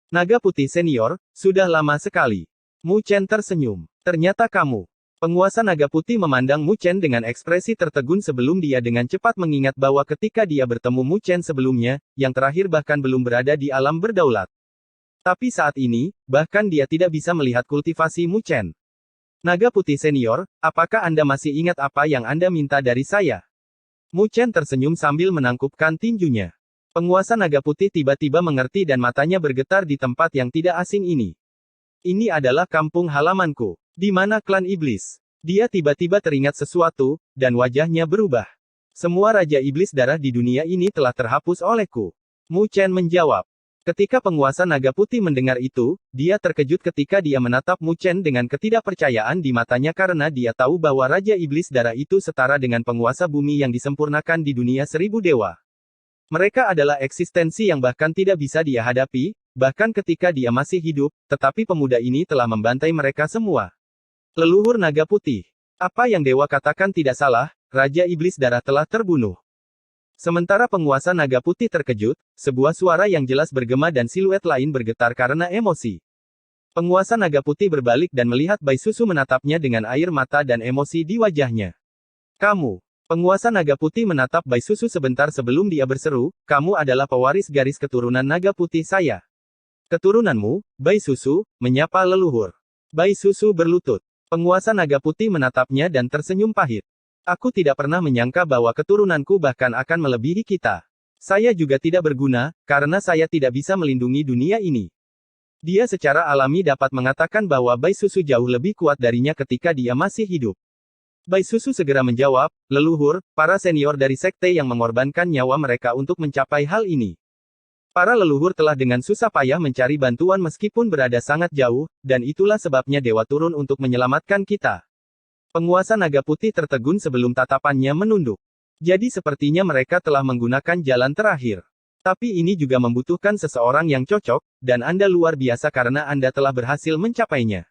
"Naga Putih Senior, sudah lama sekali." Mu Chen tersenyum. "Ternyata kamu." Penguasa Naga Putih memandang Mu Chen dengan ekspresi tertegun sebelum dia dengan cepat mengingat bahwa ketika dia bertemu Mu Chen sebelumnya, yang terakhir bahkan belum berada di alam berdaulat. Tapi saat ini, bahkan dia tidak bisa melihat kultivasi Mu Chen. "Naga Putih Senior, apakah Anda masih ingat apa yang Anda minta dari saya?" Mu Chen tersenyum sambil menangkupkan tinjunya. Penguasa naga putih tiba-tiba mengerti dan matanya bergetar di tempat yang tidak asing ini. "Ini adalah kampung halamanku. Di mana klan iblis?" Dia tiba-tiba teringat sesuatu, dan wajahnya berubah. "Semua Raja Iblis Darah di dunia ini telah terhapus olehku." Mu Chen menjawab. Ketika penguasa naga putih mendengar itu, dia terkejut ketika dia menatap Mu Chen dengan ketidakpercayaan di matanya karena dia tahu bahwa Raja Iblis Darah itu setara dengan penguasa bumi yang disempurnakan di dunia 1000 dewa. Mereka adalah eksistensi yang bahkan tidak bisa dia hadapi, bahkan ketika dia masih hidup, tetapi pemuda ini telah membantai mereka semua. Leluhur naga putih. Apa yang dewa katakan tidak salah, Raja Iblis Darah telah terbunuh. Sementara penguasa naga putih terkejut, sebuah suara yang jelas bergema dan siluet lain bergetar karena emosi. Penguasa naga putih berbalik dan melihat Bai Susu menatapnya dengan air mata dan emosi di wajahnya. "Kamu." Penguasa naga putih menatap Bai Susu sebentar sebelum dia berseru, "Kamu adalah pewaris garis keturunan naga putih saya." "Keturunanmu, Bai Susu," menyapa leluhur. Bai Susu berlutut. Penguasa naga putih menatapnya dan tersenyum pahit. "Aku tidak pernah menyangka bahwa keturunanku bahkan akan melebihi kita. Saya juga tidak berguna, karena saya tidak bisa melindungi dunia ini." Dia secara alami dapat mengatakan bahwa Bai Susu jauh lebih kuat darinya ketika dia masih hidup. Bai Susu segera menjawab, "Leluhur, para senior dari sekte yang mengorbankan nyawa mereka untuk mencapai hal ini. Para leluhur telah dengan susah payah mencari bantuan meskipun berada sangat jauh, dan itulah sebabnya dewa turun untuk menyelamatkan kita." Penguasa naga putih tertegun sebelum tatapannya menunduk. Jadi sepertinya mereka telah menggunakan jalan terakhir. Tapi ini juga membutuhkan seseorang yang cocok, dan Anda luar biasa karena Anda telah berhasil mencapainya.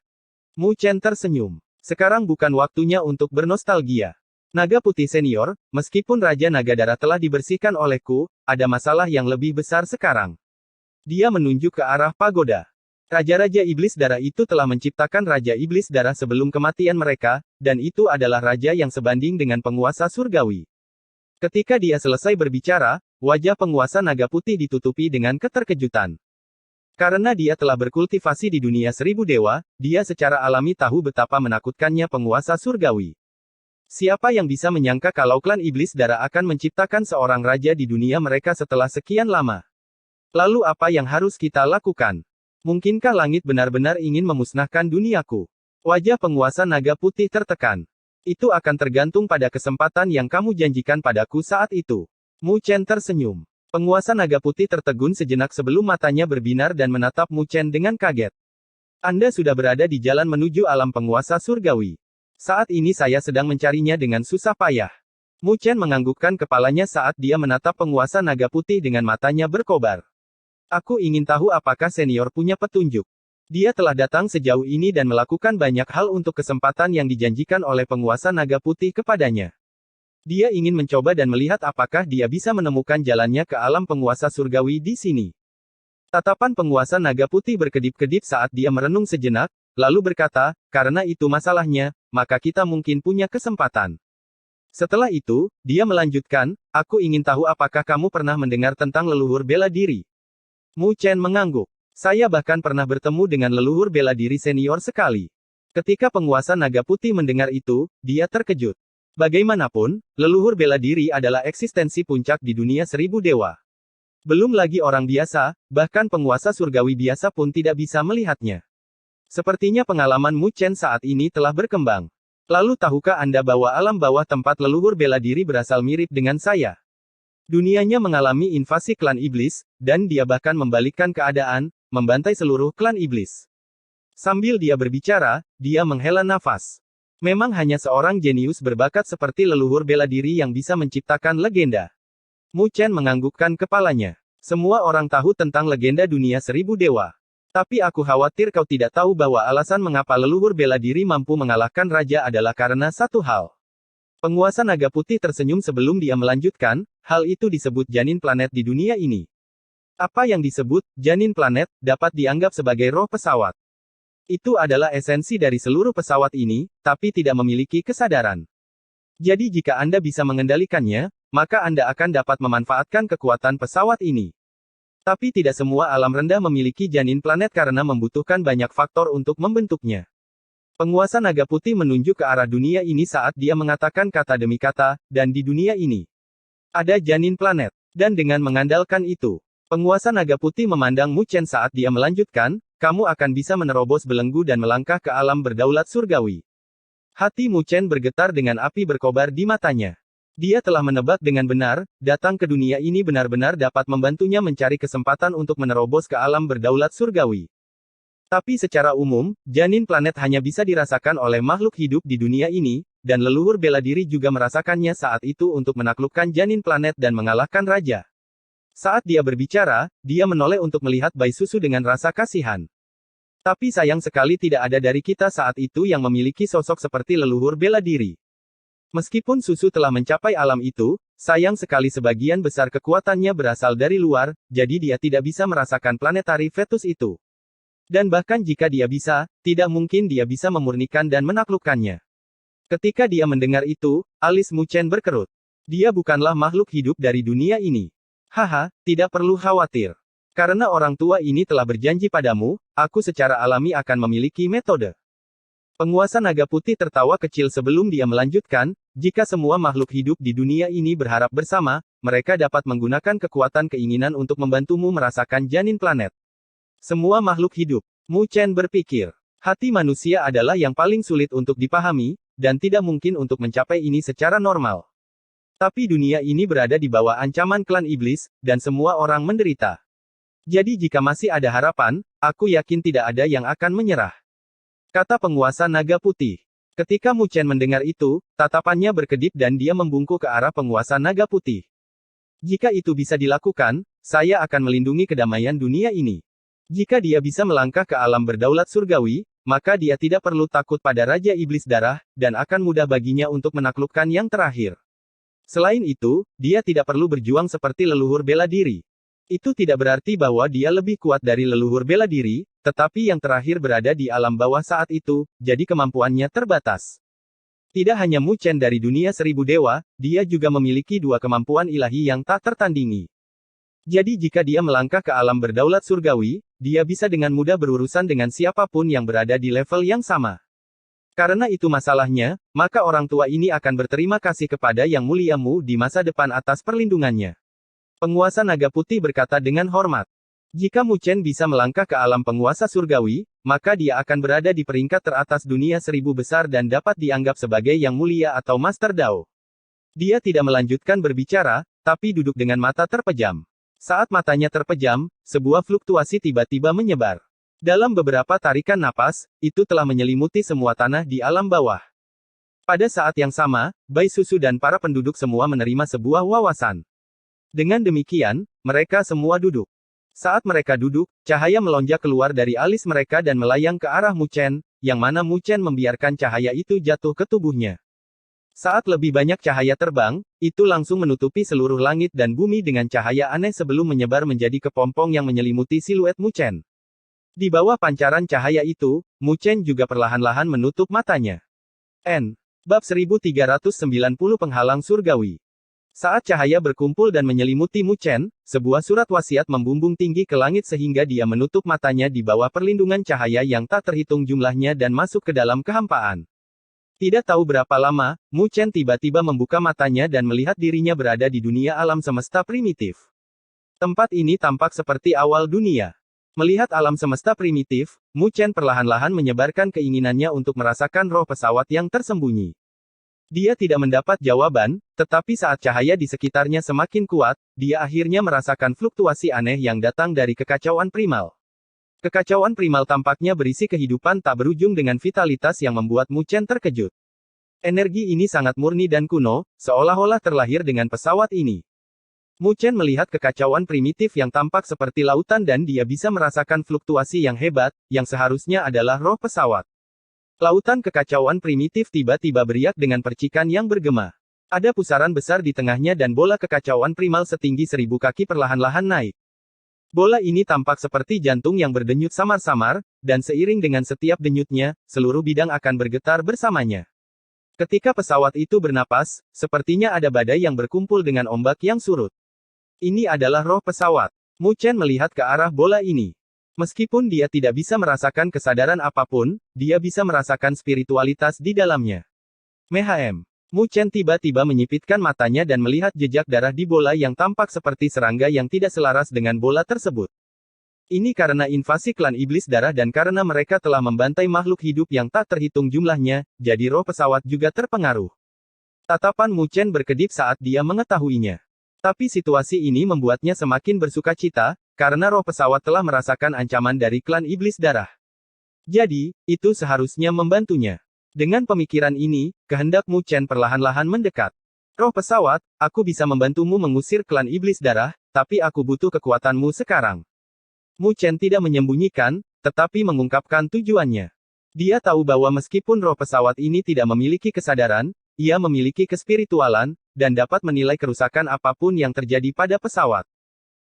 Mu Chen tersenyum. Sekarang bukan waktunya untuk bernostalgia. Naga Putih Senior, meskipun Raja Naga Darah telah dibersihkan olehku, ada masalah yang lebih besar sekarang. Dia menunjuk ke arah pagoda. Raja-Raja Iblis Darah itu telah menciptakan Raja Iblis Darah sebelum kematian mereka, dan itu adalah raja yang sebanding dengan penguasa surgawi. Ketika dia selesai berbicara, wajah penguasa naga putih ditutupi dengan keterkejutan. Karena dia telah berkultivasi di dunia 1000 dewa, dia secara alami tahu betapa menakutkannya penguasa surgawi. Siapa yang bisa menyangka kalau klan Iblis Darah akan menciptakan seorang raja di dunia mereka setelah sekian lama? Lalu apa yang harus kita lakukan? Mungkinkah langit benar-benar ingin memusnahkan duniaku? Wajah penguasa naga putih tertekan. Itu akan tergantung pada kesempatan yang kamu janjikan padaku saat itu. Mu Chen tersenyum. Penguasa naga putih tertegun sejenak sebelum matanya berbinar dan menatap Mu Chen dengan kaget. Anda sudah berada di jalan menuju alam penguasa surgawi. Saat ini saya sedang mencarinya dengan susah payah. Mu Chen menganggukkan kepalanya saat dia menatap penguasa naga putih dengan matanya berkobar. Aku ingin tahu apakah senior punya petunjuk. Dia telah datang sejauh ini dan melakukan banyak hal untuk kesempatan yang dijanjikan oleh penguasa naga putih kepadanya. Dia ingin mencoba dan melihat apakah dia bisa menemukan jalannya ke alam penguasa surgawi di sini. Tatapan penguasa naga putih berkedip-kedip saat dia merenung sejenak, lalu berkata, karena itu masalahnya, maka kita mungkin punya kesempatan. Setelah itu, dia melanjutkan, aku ingin tahu apakah kamu pernah mendengar tentang leluhur bela diri. Mu Chen mengangguk. Saya bahkan pernah bertemu dengan leluhur bela diri senior sekali. Ketika penguasa naga putih mendengar itu, dia terkejut. Bagaimanapun, leluhur bela diri adalah eksistensi puncak di dunia 1000 dewa. Belum lagi orang biasa, bahkan penguasa surgawi biasa pun tidak bisa melihatnya. Sepertinya pengalaman Mu Chen saat ini telah berkembang. Lalu tahukah Anda bahwa alam bawah tempat leluhur bela diri berasal mirip dengan saya? Dunianya mengalami invasi klan iblis, dan dia bahkan membalikkan keadaan, membantai seluruh klan iblis. Sambil dia berbicara, dia menghela nafas. Memang hanya seorang jenius berbakat seperti leluhur bela diri yang bisa menciptakan legenda. Mu Chen menganggukkan kepalanya. Semua orang tahu tentang legenda dunia 1000 dewa. Tapi aku khawatir kau tidak tahu bahwa alasan mengapa leluhur bela diri mampu mengalahkan raja adalah karena satu hal. Penguasa naga putih tersenyum sebelum dia melanjutkan, hal itu disebut janin planet di dunia ini. Apa yang disebut janin planet dapat dianggap sebagai roh pesawat. Itu adalah esensi dari seluruh pesawat ini, tapi tidak memiliki kesadaran. Jadi jika Anda bisa mengendalikannya, maka Anda akan dapat memanfaatkan kekuatan pesawat ini. Tapi tidak semua alam rendah memiliki janin planet karena membutuhkan banyak faktor untuk membentuknya. Penguasa naga putih menunjuk ke arah dunia ini saat dia mengatakan kata demi kata, dan di dunia ini ada janin planet. Dan dengan mengandalkan itu, penguasa naga putih memandang Mu Chen saat dia melanjutkan, kamu akan bisa menerobos belenggu dan melangkah ke alam berdaulat surgawi. Hati Mu Chen bergetar dengan api berkobar di matanya. Dia telah menebak dengan benar, datang ke dunia ini benar-benar dapat membantunya mencari kesempatan untuk menerobos ke alam berdaulat surgawi. Tapi secara umum, janin planet hanya bisa dirasakan oleh makhluk hidup di dunia ini, dan leluhur bela diri juga merasakannya saat itu untuk menaklukkan janin planet dan mengalahkan raja. Saat dia berbicara, dia menoleh untuk melihat bayi susu dengan rasa kasihan. Tapi sayang sekali tidak ada dari kita saat itu yang memiliki sosok seperti leluhur bela diri. Meskipun susu telah mencapai alam itu, sayang sekali sebagian besar kekuatannya berasal dari luar, jadi dia tidak bisa merasakan planetari fetus itu. Dan bahkan jika dia bisa, tidak mungkin dia bisa memurnikan dan menaklukkannya. Ketika dia mendengar itu, alis Mu Chen berkerut. Dia bukanlah makhluk hidup dari dunia ini. Haha, tidak perlu khawatir. Karena orang tua ini telah berjanji padamu, aku secara alami akan memiliki metode. Penguasa naga putih tertawa kecil sebelum dia melanjutkan, jika semua makhluk hidup di dunia ini berharap bersama, mereka dapat menggunakan kekuatan keinginan untuk membantumu merasakan janin planet. Semua makhluk hidup. Mu Chen berpikir, hati manusia adalah yang paling sulit untuk dipahami, dan tidak mungkin untuk mencapai ini secara normal. Tapi dunia ini berada di bawah ancaman klan iblis, dan semua orang menderita. Jadi jika masih ada harapan, aku yakin tidak ada yang akan menyerah. Kata penguasa naga putih. Ketika Mu Chen mendengar itu, tatapannya berkedip dan dia membungkuk ke arah penguasa naga putih. Jika itu bisa dilakukan, saya akan melindungi kedamaian dunia ini. Jika dia bisa melangkah ke alam berdaulat surgawi, maka dia tidak perlu takut pada Raja Iblis Darah, dan akan mudah baginya untuk menaklukkan yang terakhir. Selain itu, dia tidak perlu berjuang seperti leluhur bela diri. Itu tidak berarti bahwa dia lebih kuat dari leluhur bela diri, tetapi yang terakhir berada di alam bawah saat itu, jadi kemampuannya terbatas. Tidak hanya Mu Chen dari dunia seribu dewa, dia juga memiliki dua kemampuan ilahi yang tak tertandingi. Jadi jika dia melangkah ke alam berdaulat surgawi, dia bisa dengan mudah berurusan dengan siapapun yang berada di level yang sama. Karena itu masalahnya, maka orang tua ini akan berterima kasih kepada Yang Mulia Mu di masa depan atas perlindungannya. Penguasa Naga Putih berkata dengan hormat. Jika Mu Chen bisa melangkah ke alam penguasa surgawi, maka dia akan berada di peringkat teratas dunia seribu besar dan dapat dianggap sebagai Yang Mulia atau Master Dao. Dia tidak melanjutkan berbicara, tapi duduk dengan mata terpejam. Saat matanya terpejam, sebuah fluktuasi tiba-tiba menyebar. Dalam beberapa tarikan napas, itu telah menyelimuti semua tanah di alam bawah. Pada saat yang sama, Bai Susu dan para penduduk semua menerima sebuah wawasan. Dengan demikian, mereka semua duduk. Saat mereka duduk, cahaya melonjak keluar dari alis mereka dan melayang ke arah Mu Chen, yang mana Mu Chen membiarkan cahaya itu jatuh ke tubuhnya. Saat lebih banyak cahaya terbang, itu langsung menutupi seluruh langit dan bumi dengan cahaya aneh sebelum menyebar menjadi kepompong yang menyelimuti siluet Mu Chen. Di bawah pancaran cahaya itu, Mu Chen juga perlahan-lahan menutup matanya. Bab 1390 Penghalang Surgawi. Saat cahaya berkumpul dan menyelimuti Mu Chen, sebuah surat wasiat membumbung tinggi ke langit sehingga dia menutup matanya di bawah perlindungan cahaya yang tak terhitung jumlahnya dan masuk ke dalam kehampaan. Tidak tahu berapa lama, Mu Chen tiba-tiba membuka matanya dan melihat dirinya berada di dunia alam semesta primitif. Tempat ini tampak seperti awal dunia. Melihat alam semesta primitif, Mu Chen perlahan-lahan menyebarkan keinginannya untuk merasakan roh pesawat yang tersembunyi. Dia tidak mendapat jawaban, tetapi saat cahaya di sekitarnya semakin kuat, dia akhirnya merasakan fluktuasi aneh yang datang dari kekacauan primal. Kekacauan primal tampaknya berisi kehidupan tak berujung dengan vitalitas yang membuat Mu Chen terkejut. Energi ini sangat murni dan kuno, seolah-olah terlahir dengan pesawat ini. Mu Chen melihat kekacauan primitif yang tampak seperti lautan dan dia bisa merasakan fluktuasi yang hebat, yang seharusnya adalah roh pesawat. Lautan kekacauan primitif tiba-tiba beriak dengan percikan yang bergema. Ada pusaran besar di tengahnya dan bola kekacauan primal setinggi 1000 kaki perlahan-lahan naik. Bola ini tampak seperti jantung yang berdenyut samar-samar, dan seiring dengan setiap denyutnya, seluruh bidang akan bergetar bersamanya. Ketika pesawat itu bernapas, sepertinya ada badai yang berkumpul dengan ombak yang surut. Ini adalah roh pesawat. Mu Chen melihat ke arah bola ini. Meskipun dia tidak bisa merasakan kesadaran apapun, dia bisa merasakan spiritualitas di dalamnya. Mu Chen tiba-tiba menyipitkan matanya dan melihat jejak darah di bola yang tampak seperti serangga yang tidak selaras dengan bola tersebut. Ini karena invasi klan iblis darah dan karena mereka telah membantai makhluk hidup yang tak terhitung jumlahnya, jadi roh pesawat juga terpengaruh. Tatapan Mu Chen berkedip saat dia mengetahuinya. Tapi situasi ini membuatnya semakin bersukacita, karena roh pesawat telah merasakan ancaman dari klan iblis darah. Jadi, itu seharusnya membantunya. Dengan pemikiran ini, kehendak Mu Chen perlahan-lahan mendekat. Roh pesawat, aku bisa membantumu mengusir klan iblis darah, tapi aku butuh kekuatanmu sekarang. Mu Chen tidak menyembunyikan, tetapi mengungkapkan tujuannya. Dia tahu bahwa meskipun roh pesawat ini tidak memiliki kesadaran, ia memiliki kespiritualan, dan dapat menilai kerusakan apapun yang terjadi pada pesawat.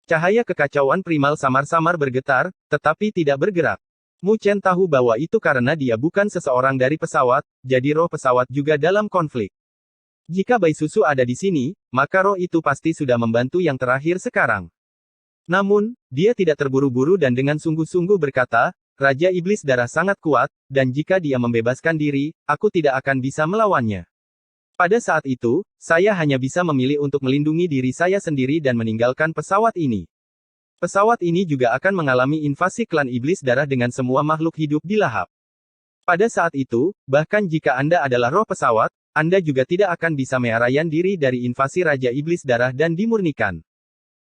Cahaya kekacauan primal samar-samar bergetar, tetapi tidak bergerak. Mu Chen tahu bahwa itu karena dia bukan seseorang dari pesawat, jadi roh pesawat juga dalam konflik. Jika Bai Susu ada di sini, maka roh itu pasti sudah membantu yang terakhir sekarang. Namun, dia tidak terburu-buru dan dengan sungguh-sungguh berkata, Raja Iblis Darah sangat kuat, dan jika dia membebaskan diri, aku tidak akan bisa melawannya. Pada saat itu, saya hanya bisa memilih untuk melindungi diri saya sendiri dan meninggalkan pesawat ini. Pesawat ini juga akan mengalami invasi klan iblis darah dengan semua makhluk hidup di lahap. Pada saat itu, bahkan jika Anda adalah roh pesawat, Anda juga tidak akan bisa menyelamatkan diri dari invasi Raja Iblis Darah dan dimurnikan.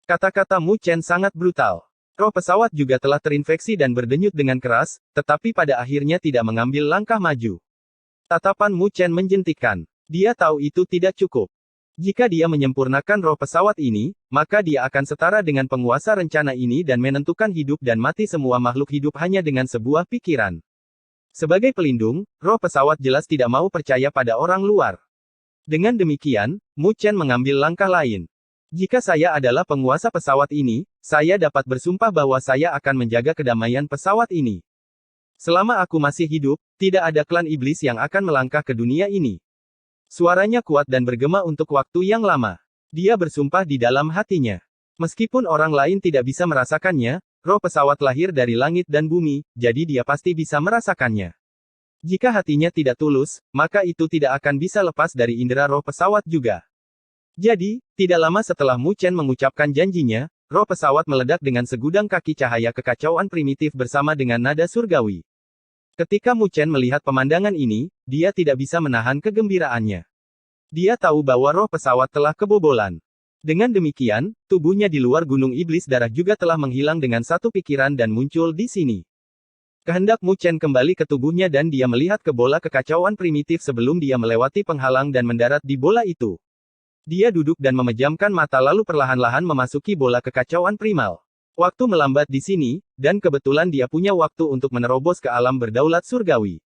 Kata-kata Mu Chen sangat brutal. Roh pesawat juga telah terinfeksi dan berdenyut dengan keras, tetapi pada akhirnya tidak mengambil langkah maju. Tatapan Mu Chen menjentikkan. Dia tahu itu tidak cukup. Jika dia menyempurnakan roh pesawat ini, maka dia akan setara dengan penguasa rencana ini dan menentukan hidup dan mati semua makhluk hidup hanya dengan sebuah pikiran. Sebagai pelindung, roh pesawat jelas tidak mau percaya pada orang luar. Dengan demikian, Mu Chen mengambil langkah lain. Jika saya adalah penguasa pesawat ini, saya dapat bersumpah bahwa saya akan menjaga kedamaian pesawat ini. Selama aku masih hidup, tidak ada klan iblis yang akan melangkah ke dunia ini. Suaranya kuat dan bergema untuk waktu yang lama. Dia bersumpah di dalam hatinya. Meskipun orang lain tidak bisa merasakannya, roh pesawat lahir dari langit dan bumi, jadi dia pasti bisa merasakannya. Jika hatinya tidak tulus, maka itu tidak akan bisa lepas dari indera roh pesawat juga. Jadi, tidak lama setelah Mu Chen mengucapkan janjinya, roh pesawat meledak dengan segudang kaki cahaya kekacauan primitif bersama dengan nada surgawi. Ketika Mu Chen melihat pemandangan ini, dia tidak bisa menahan kegembiraannya. Dia tahu bahwa roh pesawat telah kebobolan. Dengan demikian, tubuhnya di luar gunung iblis darah juga telah menghilang dengan satu pikiran dan muncul di sini. Kehendak Mu Chen kembali ke tubuhnya dan dia melihat ke bola kekacauan primitif sebelum dia melewati penghalang dan mendarat di bola itu. Dia duduk dan memejamkan mata lalu perlahan-lahan memasuki bola kekacauan primal. Waktu melambat di sini, dan kebetulan dia punya waktu untuk menerobos ke alam berdaulat surgawi.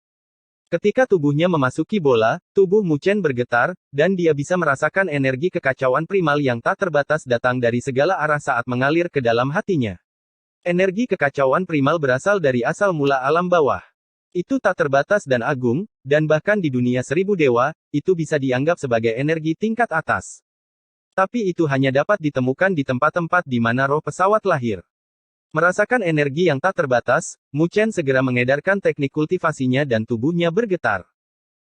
Ketika tubuhnya memasuki bola, tubuh Mu Chen bergetar, dan dia bisa merasakan energi kekacauan primal yang tak terbatas datang dari segala arah saat mengalir ke dalam hatinya. Energi kekacauan primal berasal dari asal mula alam bawah. Itu tak terbatas dan agung, dan bahkan di dunia 1000 dewa, itu bisa dianggap sebagai energi tingkat atas. Tapi itu hanya dapat ditemukan di tempat-tempat di mana roh pesawat lahir. Merasakan energi yang tak terbatas, Mu Chen segera mengedarkan teknik kultivasinya dan tubuhnya bergetar.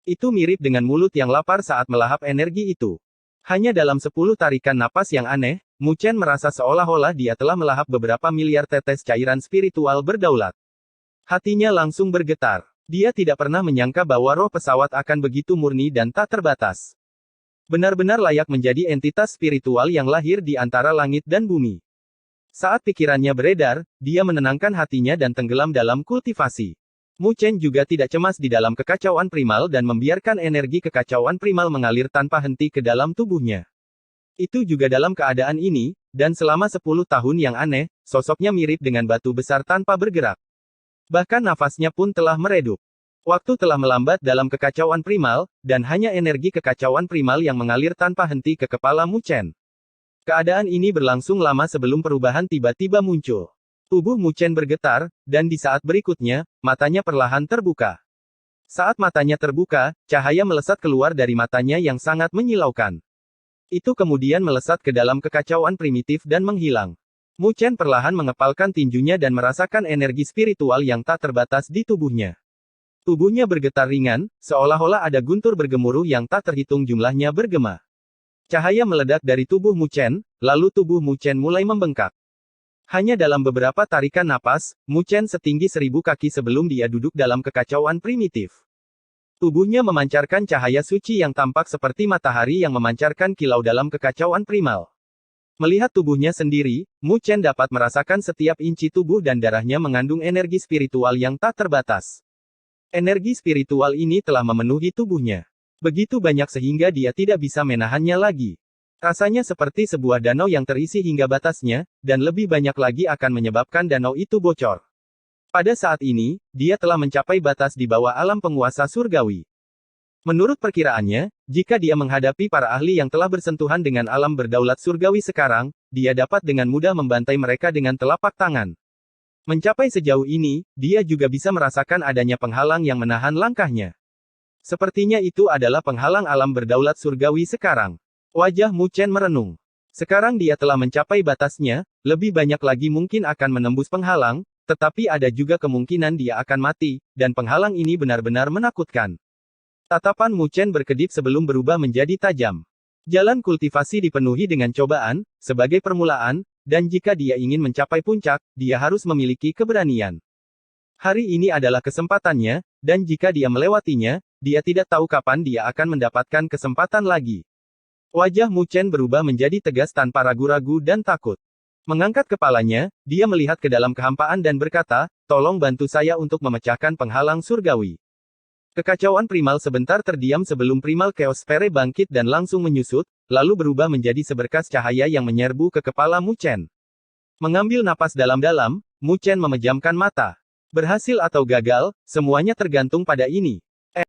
Itu mirip dengan mulut yang lapar saat melahap energi itu. Hanya dalam 10 tarikan napas yang aneh, Mu Chen merasa seolah-olah dia telah melahap beberapa miliar tetes cairan spiritual berdaulat. Hatinya langsung bergetar. Dia tidak pernah menyangka bahwa roh pesawat akan begitu murni dan tak terbatas. Benar-benar layak menjadi entitas spiritual yang lahir di antara langit dan bumi. Saat pikirannya beredar, dia menenangkan hatinya dan tenggelam dalam kultivasi. Mu Chen juga tidak cemas di dalam kekacauan primal dan membiarkan energi kekacauan primal mengalir tanpa henti ke dalam tubuhnya. Itu juga dalam keadaan ini, dan selama 10 tahun yang aneh, sosoknya mirip dengan batu besar tanpa bergerak. Bahkan nafasnya pun telah meredup. Waktu telah melambat dalam kekacauan primal, dan hanya energi kekacauan primal yang mengalir tanpa henti ke kepala Mu Chen. Keadaan ini berlangsung lama sebelum perubahan tiba-tiba muncul. Tubuh Mu Chen bergetar, dan di saat berikutnya, matanya perlahan terbuka. Saat matanya terbuka, cahaya melesat keluar dari matanya yang sangat menyilaukan. Itu kemudian melesat ke dalam kekacauan primitif dan menghilang. Mu Chen perlahan mengepalkan tinjunya dan merasakan energi spiritual yang tak terbatas di tubuhnya. Tubuhnya bergetar ringan, seolah-olah ada guntur bergemuruh yang tak terhitung jumlahnya bergema. Cahaya meledak dari tubuh Mu Chen, lalu tubuh Mu Chen mulai membengkak. Hanya dalam beberapa tarikan napas, Mu Chen setinggi 1000 kaki sebelum dia duduk dalam kekacauan primitif. Tubuhnya memancarkan cahaya suci yang tampak seperti matahari yang memancarkan kilau dalam kekacauan primal. Melihat tubuhnya sendiri, Mu Chen dapat merasakan setiap inci tubuh dan darahnya mengandung energi spiritual yang tak terbatas. Energi spiritual ini telah memenuhi tubuhnya. Begitu banyak sehingga dia tidak bisa menahannya lagi. Rasanya seperti sebuah danau yang terisi hingga batasnya, dan lebih banyak lagi akan menyebabkan danau itu bocor. Pada saat ini, dia telah mencapai batas di bawah alam penguasa surgawi. Menurut perkiraannya, jika dia menghadapi para ahli yang telah bersentuhan dengan alam berdaulat surgawi sekarang, dia dapat dengan mudah membantai mereka dengan telapak tangan. Mencapai sejauh ini, dia juga bisa merasakan adanya penghalang yang menahan langkahnya. Sepertinya itu adalah penghalang alam berdaulat surgawi sekarang. Wajah Mu Chen merenung. Sekarang dia telah mencapai batasnya, lebih banyak lagi mungkin akan menembus penghalang, tetapi ada juga kemungkinan dia akan mati, dan penghalang ini benar-benar menakutkan. Tatapan Mu Chen berkedip sebelum berubah menjadi tajam. Jalan kultivasi dipenuhi dengan cobaan, sebagai permulaan, dan jika dia ingin mencapai puncak, dia harus memiliki keberanian. Hari ini adalah kesempatannya, dan jika dia melewatinya, dia tidak tahu kapan dia akan mendapatkan kesempatan lagi. Wajah Mu Chen berubah menjadi tegas tanpa ragu-ragu dan takut. Mengangkat kepalanya, dia melihat ke dalam kehampaan dan berkata, "Tolong bantu saya untuk memecahkan penghalang surgawi." Kekacauan primal sebentar terdiam sebelum primal Chaos Sphere bangkit dan langsung menyusut, lalu berubah menjadi seberkas cahaya yang menyerbu ke kepala Mu Chen. Mengambil napas dalam-dalam, Mu Chen memejamkan mata. Berhasil atau gagal, semuanya tergantung pada ini.